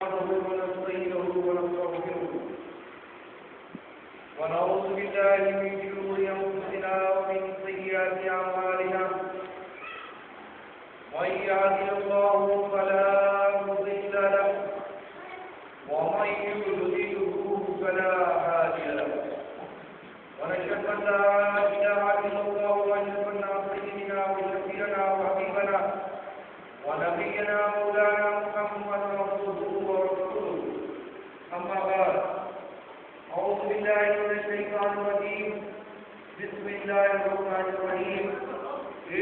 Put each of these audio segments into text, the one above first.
ونستعينه ونستغفره ونعوذ بالله من شرور انفسنا ومن سيئات اعمالنا من يهده الله فلا مضل له ومن يضلله فلا هادي له ونشهد ان لا اله الا الله واشهد ان سيدنا وشفيعنا وحبيبنا ونبينا مولانا محمد عبده ورسوله اما بعد اعوذ بالله من الشيطان الرجيم بسم الله الرحمن الرحيم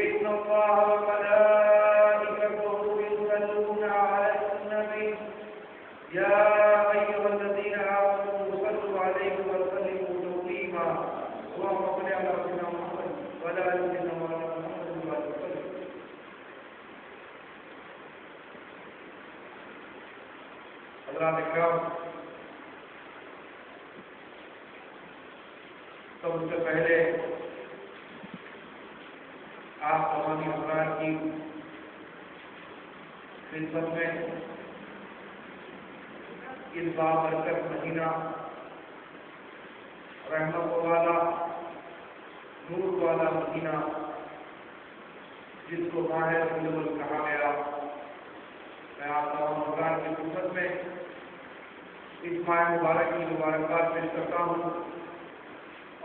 ان الله وملائكته يصلون على النبي يا ايها الذين امنوا صلوا عليه وسلموا تسليما اللهم صل على سيدنا محمد وعلى ال سيدنا محمد وسلم. حضرات اکرام، سب سے پہلے آپ تمامی حضرات کی خدمت میں اس بابرکت مہینہ رحمت والا نور والا مہینہ جس کو ماہ ربیع الاول کہا گیا، میں آپ تمام حضرات کی خدمت میں اس ماہ مبارک کی مبارکباد پیش کرتا ہوں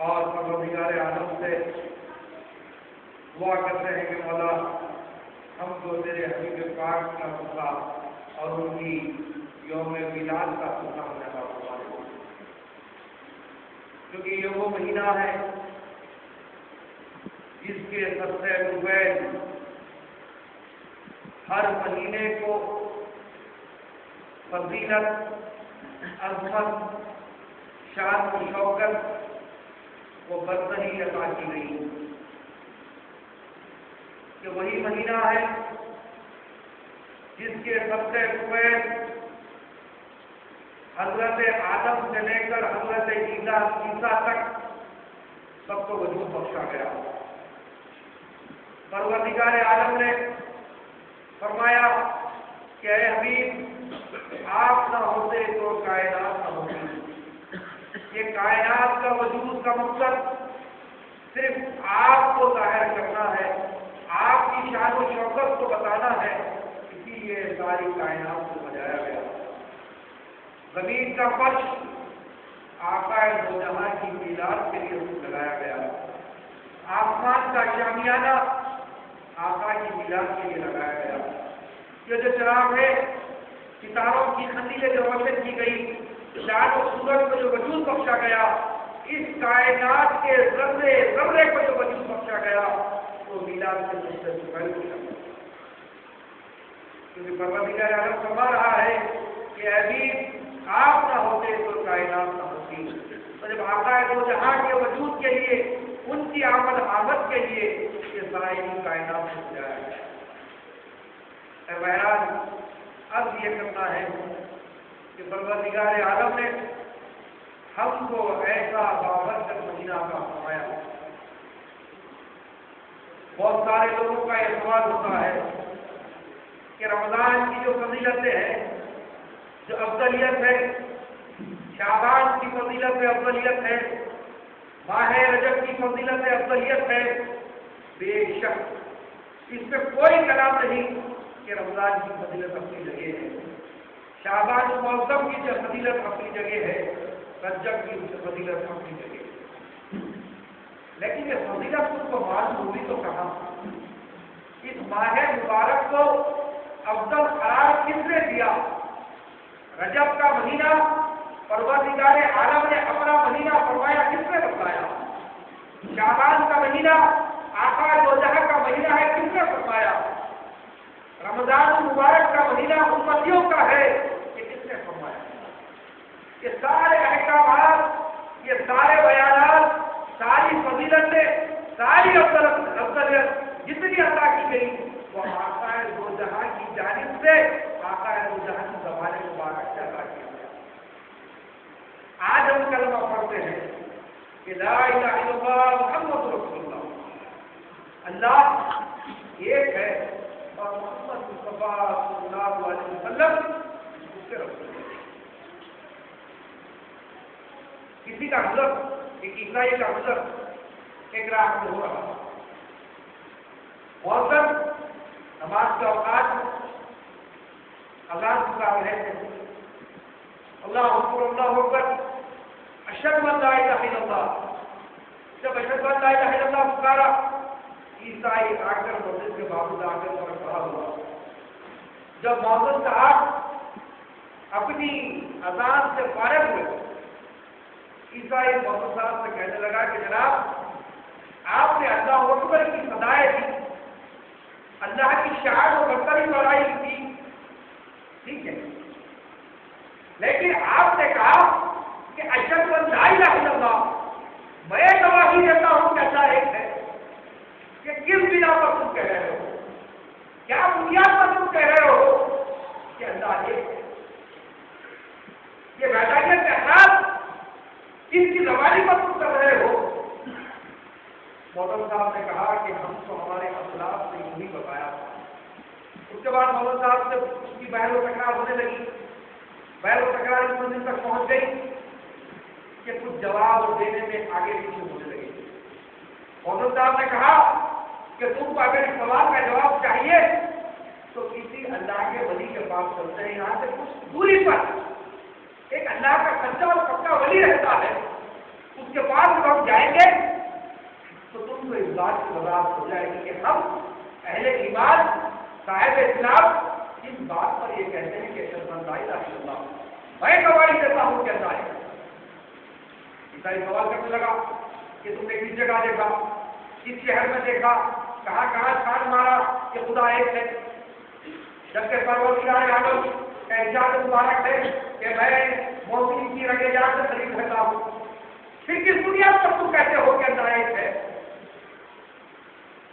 اور پروردگار عالم سے دعا کرتے ہیں کہ مولا ہم کو تیرے حبیب پاک کا صدقہ اور ان کی یوم میلاد کا صدقہ ہونے کا فرما دے، کیونکہ یہ وہ مہینہ ہے جس کے سب سے اویل ہر مہینے کو فضیلت، عظمت، شان و شوکت وہ برتری عطا کی گئی کہ وہی مہینہ ہے جس کے سب سے اویل حضرت آدم سے لے کر حضرت عیسیٰ تک سب کو وجود بخشا گیا۔ پروردگار عالم نے فرمایا کہ اے حبیب، آپ نہ ہوتے تو کائنات نہ ہوتی۔ یہ کائنات کا وجود کا مقصد صرف آپ کو ظاہر کرنا ہے، آپ کی شان و شوکت کو بتانا ہے، اسی لیے ساری کائنات کو بجایا گیا۔ زمین کا فرش آقا دو جہاں کی میلاد کے لیے لگایا گیا، آسمان کا شامیانہ آقا کی میلاد کے لیے لگایا گیا۔ یہ جو چراغ ہے، ستاروں کی خندیلیں جو روشن کی گئی، چاند و سورج کو جو وجود بخشا گیا، اس کائنات کے ذرے ذرے کو جو وجود بخشا گیا، وہ میلاد سے بخشا گیا۔ کیونکہ پروردگار عالم فرما رہا ہے کہ اے حبیب، آپ نہ ہوتے تو کائنات نہ ہوتی۔ تو جب آقا دو جہاں کے وجود کے لیے، ان کی آمد کے لیے یہ ساری کائنات کو سجایا گیا۔ اے بہرحال، اب یہ کرنا ہے کہ پروردگار عالم نے ہم کو ایسا بابرکت مہینہ کا فرمایا۔ بہت سارے لوگوں کا یہ سوال ہوتا ہے کہ رمضان کی جو فضیلتیں ہیں، جو افضلیت ہے، شعبان کی فضیلت ہے، افضلیت ہے، ماہ رجب کی فضیلت ہے، افضلیت ہے، بے شک اس میں کوئی کلام نہیں کہ رمضان کی فضیلت اپنی جگہ ہے، شعبان معظم کی جو فضیلت اپنی جگہ ہے، رجب کی فضیلت اپنی جگہ ہے، لیکن یہ فضیلت اس کو معلوم ہوئی تو کہاں؟ اس ماہ مبارک کو افضل قرار کس نے دیا؟ رجب کا مہینہ پروردگار عالم نے اپنا مہینہ فرمایا، کس نے بتایا؟ شعبان کا مہینہ آقا دو جہاں کا مہینہ ہے، کس نے فرمایا؟ رمضان المبارک کا مہینہ امتیوں کا ہے، یہ کس نے فرمایا؟ یہ سارے احکامات، یہ سارے بیانات، ساری فضیلتیں، ساری افضلیت جتنی عطا کی گئی وہ آقا دو جہاں کی جانب سے، آقا دو جہاں کی زبان مبارک سے عطا کیا گیا۔ آج ہم کلمہ پڑھتے ہیں کہ لا الہ الا اللہ محمد رسول اللہ، اللہ ایک ہے اور محمد مصطفیٰ صلی اللہ علیہ وسلم اس سے رسول ہے۔ کسی کا گزر، ایک عیسائی کا گزر ایک راہ میں ہو رہا، موسم نماز کے اوقات اذان پکار رہے تھے، اللہ اکبر اللہ اکبر، اشہد ان لا الہ الا اللہ۔ جب اشہد ان لا الہ الا اللہ پکارا، عیسائی آ کر مسجد کے باوجود آ کر پر کھڑا ہوا۔ جب مؤذن صاحب اپنی اذان سے فارغ ہوئے، عیسائی مؤذن صاحب سے کہنے لگا کہ جناب آپ نے اللہ اکبر کی صدائے دی، اللہ کی شان و برتری بڑھائی تھی، ٹھیک ہے، لیکن آپ نے کہا کہ اشہد ان لا الہ الا اللہ، میں گواہی دیتا ہوں کہ اللہ ایک ہے، کہ کس بنا پر تم کہہ رہے ہو، کیا بنیاد پر تم کہہ رہے ہو کہ اللہ ایک ہے؟ یہ وحدانیت کے احساس کس کی زبانی پر تم کر رہے ہو؟ مولوی صاحب نے کہا کہ ہم تو ہمارے اخلاق سے یوں ہی بتایا۔ اس کے بعد مولوی صاحب سے اس کی بحث و تکرار ہونے لگی، بحث و تکرار اس منزل تک پہنچ گئی کہ کچھ جواب دینے میں آگے پیچھے ہونے لگے۔ مولوی صاحب نے کہا کہ تم کو اگر اس سوال کا جواب چاہیے تو کسی اللہ کے ولی کے پاس چلتے ہیں، یہاں سے کچھ دوری پر ایک اللہ کا سچا اور پکا ولی رہتا ہے، اس کے پاس جب ہم جائیں گے تو تم کو اس بات کی وضاحت ہو جائے گی کہ ہم اہل ایمان صاحب اسلام اس بات پر یہ کہتے ہیں کہ اشہد ان لا الہ الا اللہ، میں گواہی دیتا ہوں کہ اللہ ہے۔ عیسائی سوال کرنے لگا کہ تم نے کس جگہ دیکھا، کس شہر میں دیکھا، کہاں کہاں چھان مارا کہ خدا ایک ہے، جبکہ پروردگار عالم کا ارشاد مبارک ہے کہ میں مومن کی رگے جان سے قریب رہتا ہوں، پھر کس دنیا پر تم کہتے ہو کہ اللہ ایک ہے؟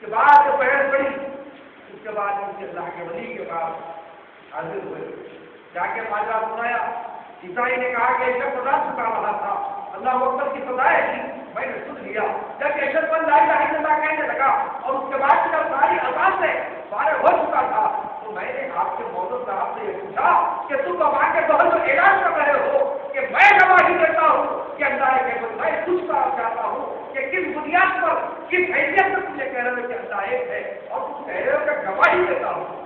کے بعد جو بحث پڑی، اس کے بعد ان کے اللہ کے ولی کے پاس حاضر ہوئے، جا کے ماجرا سنایا۔ عیسائی نے کہا کہ ایک شخص اذان پکار رہا تھا، اللہ اکبر کی صدائے تھی، میں نے سن لیا، جب اشہد ان لا الہ الا اللہ کہنے لگا اور اس کے بعد جب ساری اذان سے فارغ ہو چکا تھا تو میں نے آپ کے مولوی صاحب سے یہ پوچھا کہ تم وہاں کے دور میں اعلان کر رہے ہو کہ میں گواہی دیتا ہوں کہ اللہ ایک ہے، میں پوچھنا چاہتا ہوں کہ کس بنیاد پر، کس حیثیت سے تم یہ کہہ رہے ہو کہ اللہ ایک ہے اور تم کہہ رہے ہو کہ گواہی دیتا ہوں؟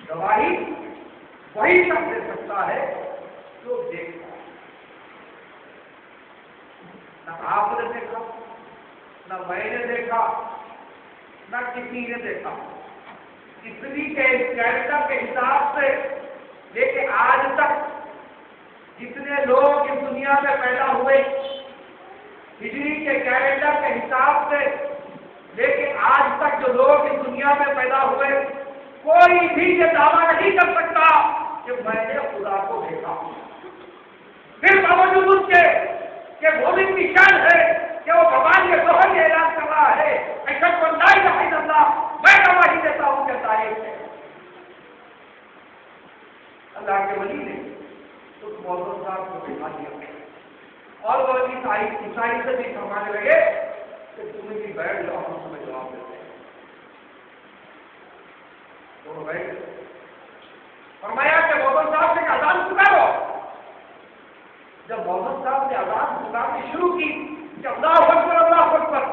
گواہی وہی شخص دے سکتا ہے جو دیکھتا ہے، نہ آپ نے دیکھا، نہ میں نے دیکھا، نہ کسی نے دیکھا۔ ہجری کے کیلنڈر کے حساب سے لے کے آج تک جتنے لوگ اس دنیا میں پیدا ہوئے، ہجری کے کیلنڈر کے حساب سے لے کے آج تک جو لوگ اس دنیا میں پیدا ہوئے، کوئی بھی یہ دعویٰ نہیں کر سکتا کہ میں نے خدا کو دیکھا، پھر باوجود اس کے کہ مومن کی شان ہے کہ وہ بھگوان کے ظہر یہ اعلان کر رہا ہے اشہد ان لا الہ الا اللہ، میں گواہی دیتا ہوں کہ اللہ ایک ہے۔ اللہ کے ولی نے اس مولوی صاحب کو بٹھا دیا اور وہ عیسائی سے بھی فرمانے لگے کہ تمہیں بھی بیٹھ جاؤ، ہم تمہیں جواب دیتے ہیں۔ دونوں بیٹھ گئے، فرمایا کہ مولوی صاحب سے اذان پکارو۔ جب مولوی صاحب نے اذان پکارنی شروع کی کہ اللہ اکبر اللہ اکبر،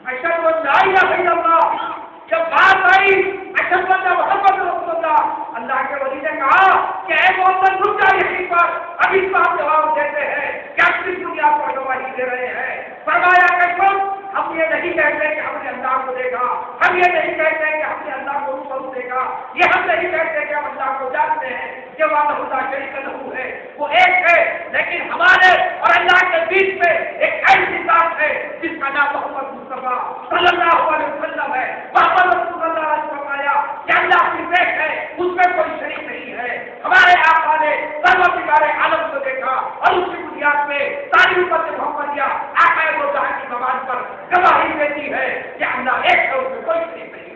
اشہد ان لا الہ الا اللہ، جب بات آئی اشہد ان محمد رسول اللہ، اللہ کے ولی نے کہا کہ اے محمد رک جا یہیں پر، اب اس کا جواب دیتے ہیں کہ آپ کس دنیا پر گواہی دے رہے ہیں۔ فرمایا کہ سن، ہم یہ نہیں کہتے کہ ہم نے اللہ کو دیکھا، ہم یہ نہیں کہتے کہ ہم نے اللہ کو روبرو دیکھا، یہ ہم نہیں کہتے کہ ہم اللہ کو جانتے ہیں کہ وحدہ لا شریک لہ ہے، وہ ایک ہے، لیکن ہمارے اور اللہ کے بیچ میں ایک ایسی ذات ہے جس کا نام محمد مصطفیٰ صلی اللہ علیہ وسلم ہے۔ محمد رسول اللہ نے فرمایا کہ اللہ صرف ایک ہے، اس میں کوئی شریک نہیں ہے۔ ہمارے آقا نے سرور عالم کو دیکھا اور اس کی بنیاد میں ساری امت محمدیہ آقا دو جہاں کی زبان پر گواہی دیتی ہے کہ اللہ ایک ہے، اس میں کوئی شریک نہیں